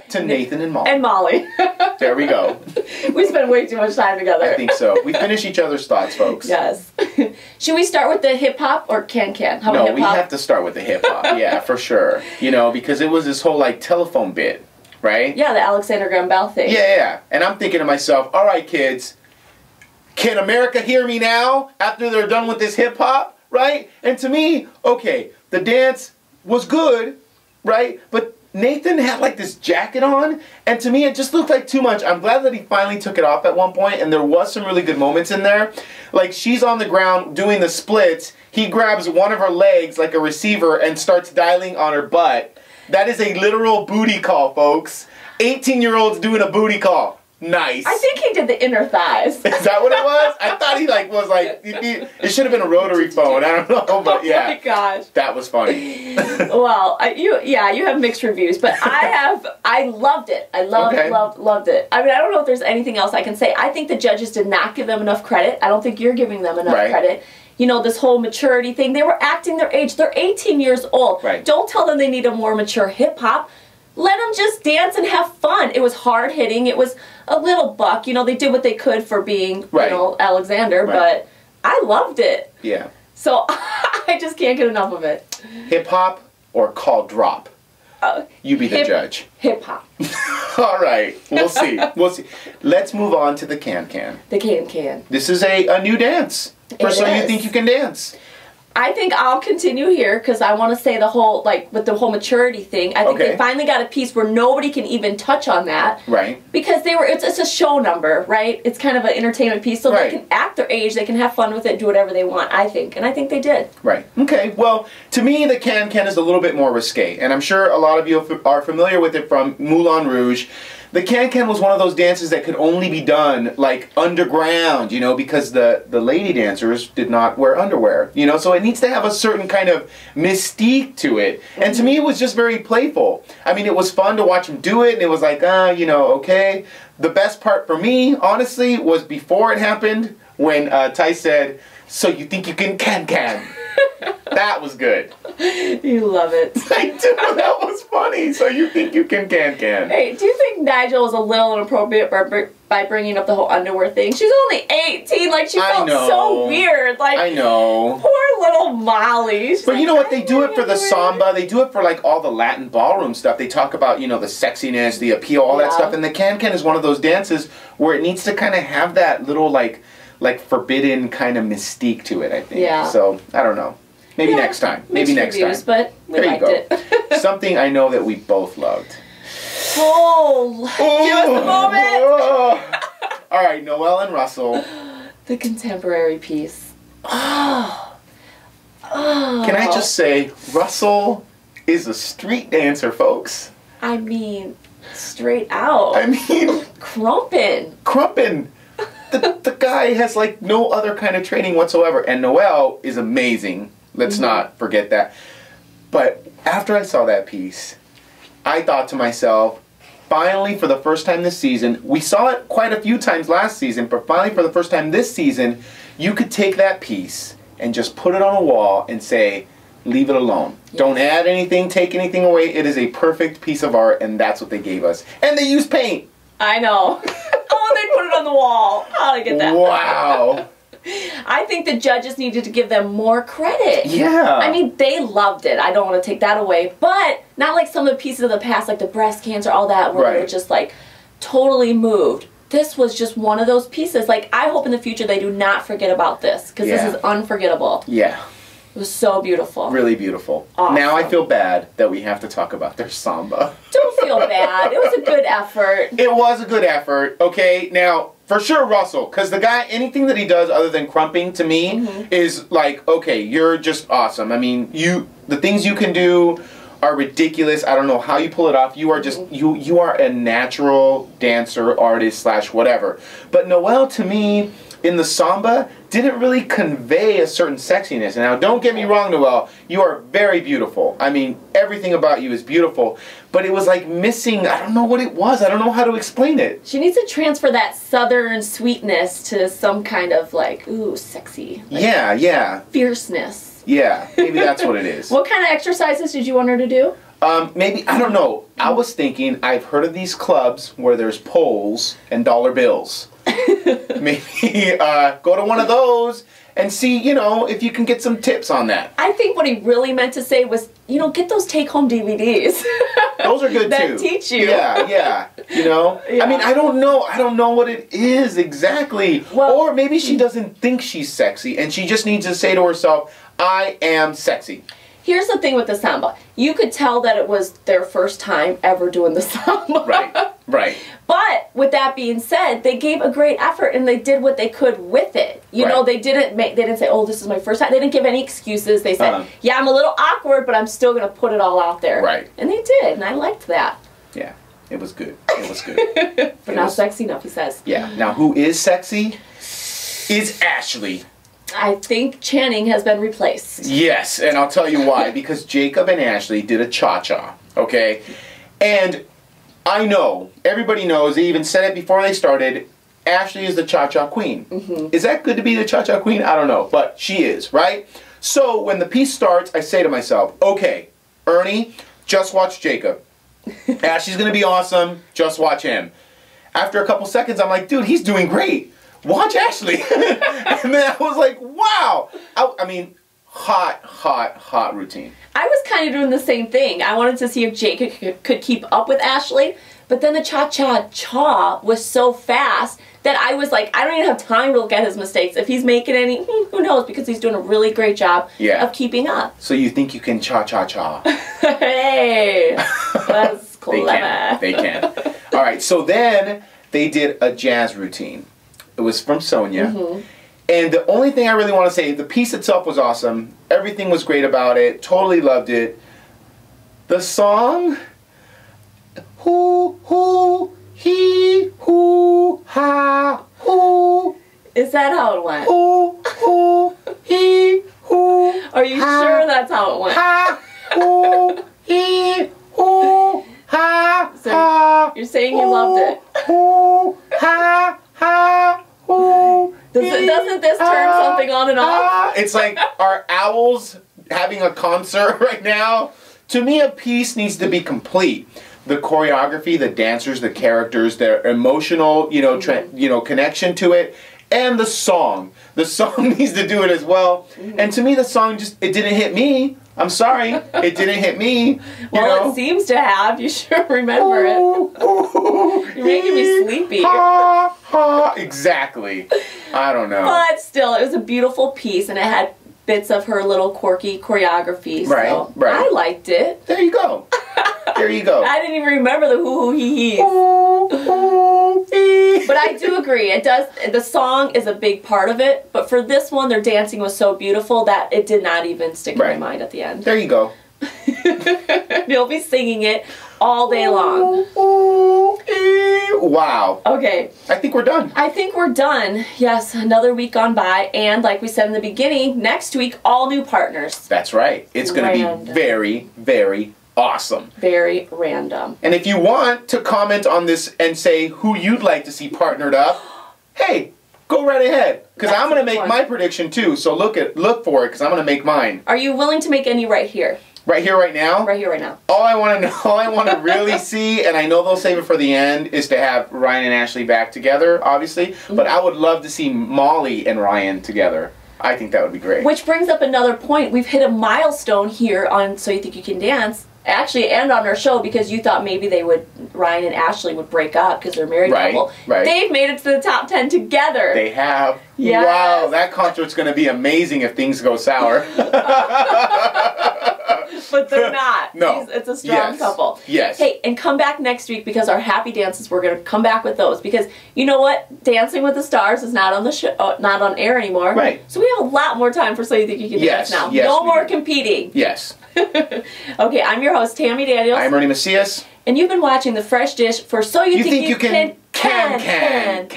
To Nathan and Mollee. And Mollee. There we go. We spend way too much time together. I think so. We finish each other's thoughts, folks. Yes. Should we start with the hip-hop or CanCan? How about No, hip-hop? we have to start with the hip-hop. Yeah, for sure. You know, because it was this whole, like, telephone bit, right? Yeah, the Alexander Graham Bell thing. Yeah. And I'm thinking to myself, all right, kids, can America hear me now after they're done with this hip-hop, right? And to me, okay, the dance was good, right? But Nathan had like this jacket on, and to me it just looked like too much. I'm glad that he finally took it off at one point, and there was some really good moments in there. Like, she's on the ground doing the splits, he grabs one of her legs like a receiver and starts dialing on her butt. That is a literal booty call, folks. 18-year-olds doing a booty call. Nice. I think he did the inner thighs. Is that what it was? I thought he it should have been a rotary phone. I don't know, but yeah. Oh my gosh. That was funny. Well, you have mixed reviews, but I loved it. I loved it. I mean, I don't know if there's anything else I can say. I think the judges did not give them enough credit. I don't think you're giving them enough credit. You know, this whole maturity thing, they were acting their age. They're 18 years old. Right. Don't tell them they need a more mature hip-hop. Let them just dance and have fun. It was hard-hitting. It was a little buck. You know, they did what they could for being, you know, Alexander, but I loved it. Yeah. So I just can't get enough of it. Hip-hop or call drop? You be the judge. Hip-hop. All right. We'll see. We'll see. Let's move on to the CanCan. The CanCan. This is a new dance. For So You Think You Can Dance. I think I'll continue here because I want to say the whole, like, with the whole maturity thing. I think they finally got a piece where nobody can even touch on that. Right. Because it's a show number, right? It's kind of an entertainment piece, so they can act their age, they can have fun with it, do whatever they want, I think. And I think they did. Right. Okay. Well, to me, the CanCan is a little bit more risque. And I'm sure a lot of you are familiar with it from Moulin Rouge. The CanCan was one of those dances that could only be done, like, underground, you know, because the lady dancers did not wear underwear, you know, so it needs to have a certain kind of mystique to it. And to me, it was just very playful. I mean, it was fun to watch him do it, and it was like, you know, okay. The best part for me, honestly, was before it happened, when Ty said, "So you think you can CanCan?" That was good. You love it. I do. That was funny. So you think you can CanCan. Hey, do you think Nigel was a little inappropriate by bringing up the whole underwear thing? She's only 18. Like, she felt so weird. Like, I know. Poor little Mollee. She's but like, you know what? They do it for the Samba. They do it for, like, all the Latin ballroom stuff. They talk about, you know, the sexiness, the appeal, all that stuff. And the CanCan is one of those dances where it needs to kind of have that little, like forbidden kind of mystique to it, I think. Yeah. So, I don't know. Maybe next time. Maybe next time. But we liked it. Something I know that we both loved. Oh, give us the moment. All right, Noelle and Russell. The contemporary piece. Oh. Can I just say, Russell is a street dancer, folks. I mean, straight out. I mean, crumpin'. Crumpin'. The guy has, like, no other kind of training whatsoever. And Noelle is amazing. Let's not forget that. But after I saw that piece, I thought to myself, finally, for the first time this season, we saw it quite a few times last season, but finally for the first time this season, you could take that piece and just put it on a wall and say, leave it alone. Yes. Don't add anything, take anything away. It is a perfect piece of art, and that's what they gave us. And they used paint. I know. Oh, they put it on the wall. How did I get that? Wow. I think the judges needed to give them more credit. Yeah. I mean, they loved it. I don't want to take that away. But not like some of the pieces of the past, like the breast cancer, all that, where they were just like totally moved. This was just one of those pieces. Like, I hope in the future they do not forget about this, because this is unforgettable. Yeah. It was so beautiful. Really beautiful. Awesome. Now I feel bad that we have to talk about their Samba. Don't feel bad. It was a good effort. It was a good effort. Okay, now, for sure Russell, because the guy, anything that he does other than crumping to me is like, okay, you're just awesome. I mean, the things you can do are ridiculous. I don't know how you pull it off. You are just, you are a natural dancer, artist, / whatever. But Noelle, to me, in the Samba, didn't really convey a certain sexiness. And now, don't get me wrong, Noelle, you are very beautiful. I mean, everything about you is beautiful. But it was like missing, I don't know what it was. I don't know how to explain it. She needs to transfer that southern sweetness to some kind of like, ooh, sexy. Like, yeah. Fierceness. Yeah, maybe that's what it is. What kind of exercises did you want her to do? Maybe, I don't know. I was thinking, I've heard of these clubs where there's poles and dollar bills. Maybe go to one of those and see, you know, if you can get some tips on that. I think what he really meant to say was, you know, get those take-home DVDs. Those are good that too. That teach you. Yeah. You know? Yeah. I mean, I don't know what it is exactly. Well, or maybe she doesn't think she's sexy and she just needs to say to herself, I am sexy. Here's the thing with the samba. You could tell that it was their first time ever doing the samba. Right. But with that being said, they gave a great effort and they did what they could with it. You know, they didn't say, "Oh, this is my first time." They didn't give any excuses. They said, "Yeah, I'm a little awkward, but I'm still going to put it all out there." Right. And they did, and I liked that. Yeah. It was good. It was good. But not sexy enough, he says. Yeah. Now, who is sexy is Ashleigh. I think Channing has been replaced. Yes, and I'll tell you why. Because Jakob and Ashleigh did a cha-cha, okay? And I know, everybody knows, they even said it before they started, Ashleigh is the cha-cha queen. Is that good to be the cha-cha queen? I don't know, but she is, right? So when the piece starts, I say to myself, okay, Ernie, just watch Jakob. Ashleigh's going to be awesome, just watch him. After a couple seconds, I'm like, dude, he's doing great. Watch Ashleigh. And then I was like, wow. I mean, hot routine. I was kind of doing the same thing. I wanted to see if Jakob could keep up with Ashleigh, but then the cha-cha-cha was so fast that I was like, I don't even have time to look at his mistakes. If he's making any, who knows, because he's doing a really great job of keeping up. So you think you can cha-cha-cha? Hey, that's clever. They can. All right, so then they did a jazz routine. It was from Sonia. And the only thing I really want to say, the piece itself was awesome. Everything was great about it. Totally loved it. The song, hoo, he, hoo, ha, hoo. Is that how it went? Hoo, he, hoo. Are you sure that's how it went? Ha, hoo, he, hoo, ha, so ha. You're saying you loved it. Hoo, ha, ha, hoo. Doesn't this turn something on and off? It's like, are owls having a concert right now? To me, a piece needs to be complete. The choreography, the dancers, the characters, their emotional, connection to it, and the song. The song needs to do it as well. And to me, the song it didn't hit me. I'm sorry, it didn't hit me. It seems to have. You should remember it. You're making me sleepy. Exactly. I don't know. But still, it was a beautiful piece, and it had bits of her little quirky choreography. So right. I liked it. There you go. There you go. I didn't even remember the hoo hoo hee hees. But I do agree. It does. The song is a big part of it. But for this one, their dancing was so beautiful that it did not even stick in my mind at the end. There you go. You'll be singing it all day long. Wow. Okay. I think we're done. I think we're done. Yes, another week gone by. And like we said in the beginning, next week, all new partners. That's right. It's going to be very, very awesome. Very random. And if you want to comment on this and say who you'd like to see partnered up, hey, go right ahead. Because I'm going to make my prediction too. So look for it because I'm going to make mine. Are you willing to make any right here? Right here, right now? Right here, right now. All I want to know, all I want to really see, and I know they'll save it for the end, is to have Ryan and Ashleigh back together, obviously. But I would love to see Mollee and Ryan together. I think that would be great. Which brings up another point. We've hit a milestone here on So You Think You Can Dance, actually, and on our show, because you thought maybe Ryan and Ashleigh would break up because they're a married couple. Right. They've made it to the top 10 together. They have. Yes. Wow, that concert's going to be amazing if things go sour. But they're not. No. It's a strong couple. Yes. Hey, and come back next week because our happy dances, we're going to come back with those. Because you know what? Dancing with the Stars is not on the show, not on air anymore. Right. So we have a lot more time for So You Think You Can Dance now. Yes, no more competing. Yes. Okay, I'm your host, Tami Daniels. I'm Ernie Macias. And you've been watching The Fresh Dish for So You Think You Can CanCan.